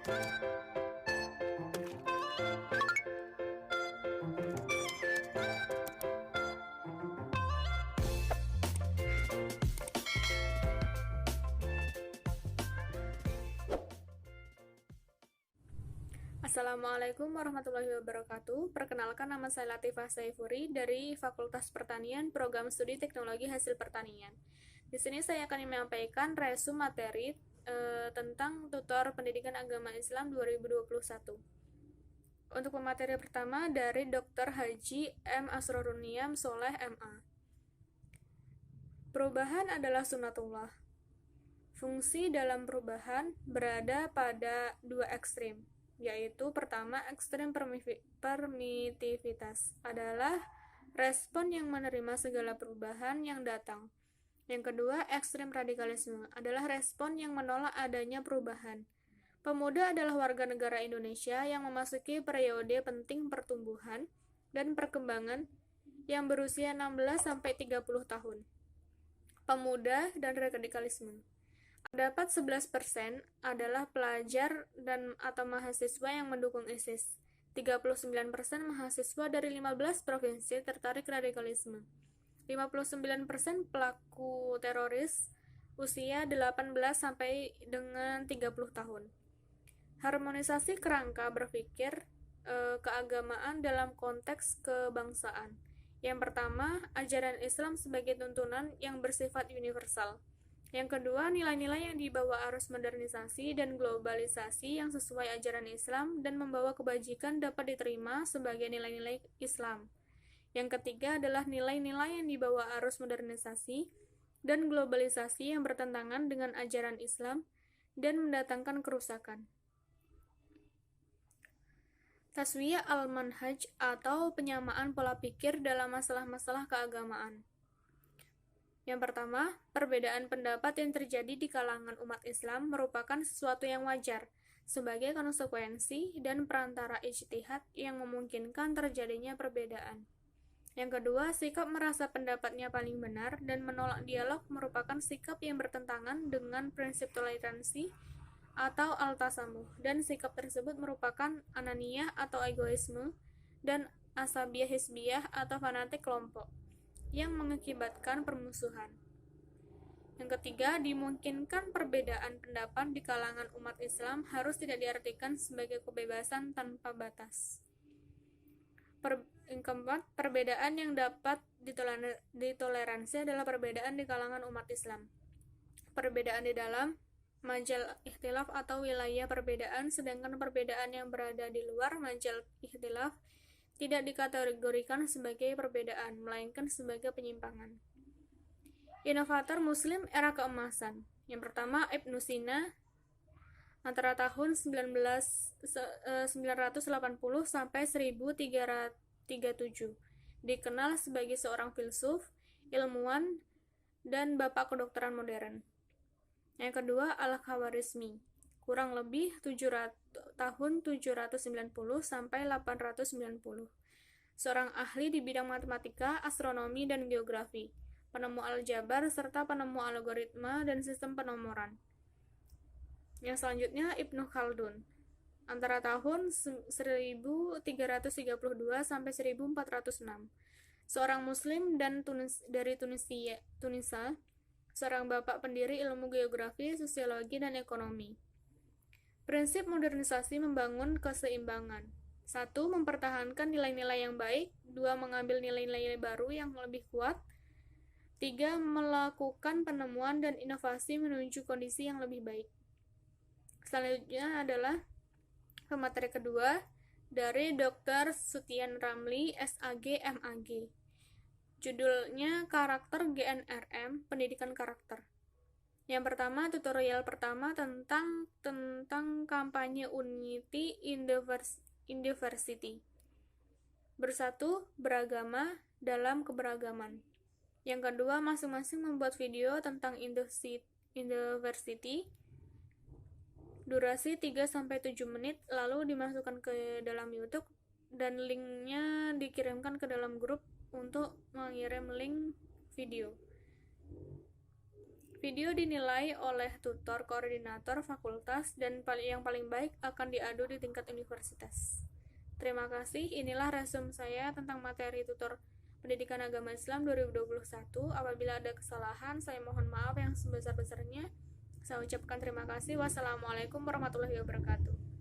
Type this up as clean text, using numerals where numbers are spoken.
Assalamualaikum warahmatullahi wabarakatuh. Perkenalkan, nama saya Latifah Saifuri dari Fakultas Pertanian, Program Studi Teknologi Hasil Pertanian. Di sini saya akan menyampaikan resume materi tentang tutor pendidikan agama Islam 2021. Untuk pemateri pertama dari Dr. Haji M. Asroruniam Soleh MA. Perubahan adalah sunatullah. Fungsi dalam perubahan berada pada dua ekstrim, yaitu pertama, ekstrem permitivitas adalah respon yang menerima segala perubahan yang datang. Yang kedua, ekstrem radikalisme adalah respon yang menolak adanya perubahan. Pemuda adalah warga negara Indonesia yang memasuki periode penting pertumbuhan dan perkembangan yang berusia 16-30 tahun. Pemuda dan radikalisme. Terdapat 11% adalah pelajar dan atau mahasiswa yang mendukung ISIS. 39% mahasiswa dari 15 provinsi tertarik radikalisme. 59% pelaku teroris usia 18 sampai dengan 30 tahun. Harmonisasi kerangka berpikir keagamaan dalam konteks kebangsaan. Yang pertama, ajaran Islam sebagai tuntunan yang bersifat universal. Yang kedua, nilai-nilai yang dibawa arus modernisasi dan globalisasi yang sesuai ajaran Islam dan membawa kebajikan dapat diterima sebagai nilai-nilai Islam. Yang ketiga adalah nilai-nilai yang dibawa arus modernisasi dan globalisasi yang bertentangan dengan ajaran Islam dan mendatangkan kerusakan. Taswiyah al-manhaj atau penyamaan pola pikir dalam masalah-masalah keagamaan. Yang pertama, perbedaan pendapat yang terjadi di kalangan umat Islam merupakan sesuatu yang wajar, sebagai konsekuensi dan perantara ijtihad yang memungkinkan terjadinya perbedaan. Yang kedua, sikap merasa pendapatnya paling benar dan menolak dialog merupakan sikap yang bertentangan dengan prinsip toleransi atau al-tasamuh, dan sikap tersebut merupakan ananiyah atau egoisme dan asabiyah hizbiyah atau fanatik kelompok yang mengakibatkan permusuhan. Yang ketiga, dimungkinkan perbedaan pendapat di kalangan umat Islam harus tidak diartikan sebagai kebebasan tanpa batas. Yang keempat, perbedaan yang dapat ditoleransi adalah perbedaan di kalangan umat Islam. Perbedaan di dalam majal ikhtilaf atau wilayah perbedaan, sedangkan perbedaan yang berada di luar majal ikhtilaf tidak dikategorikan sebagai perbedaan, melainkan sebagai penyimpangan. Inovator Muslim era keemasan. Yang pertama, Ibnu Sina antara tahun 980 sampai 1337. Dikenal sebagai seorang filsuf, ilmuwan, dan bapak kedokteran modern. Yang kedua, Al-Khawarizmi. Kurang lebih tahun 790 sampai 890. Seorang ahli di bidang matematika, astronomi, dan geografi, penemu aljabar, serta penemu algoritma dan sistem penomoran. Yang selanjutnya, Ibnu Khaldun, antara tahun 1332 sampai 1406. Seorang muslim dan dari Tunisia, seorang bapak pendiri ilmu geografi, sosiologi, dan ekonomi. Prinsip modernisasi membangun keseimbangan. 1. Mempertahankan nilai-nilai yang baik. 2. Mengambil nilai-nilai baru yang lebih kuat. 3. Melakukan penemuan dan inovasi menuju kondisi yang lebih baik. Selanjutnya adalah pemateri kedua dari Dr. Sutian Ramli, SAG, MAG. Judulnya Karakter GNRM, Pendidikan Karakter. Yang pertama, tutorial pertama tentang kampanye unity in the diversity. Bersatu, beragama dalam keberagaman. Yang kedua, masing-masing membuat video tentang diversity. Durasi 3-7 menit, lalu dimasukkan ke dalam YouTube dan linknya dikirimkan ke dalam grup untuk mengirim link video. Video dinilai oleh tutor koordinator fakultas dan yang paling baik akan diadu di tingkat universitas. Terima kasih, inilah resume saya tentang materi tutor Pendidikan Agama Islam 2021. Apabila ada kesalahan, saya mohon maaf yang sebesar-besarnya. Saya ucapkan terima kasih. Wassalamualaikum warahmatullahi wabarakatuh.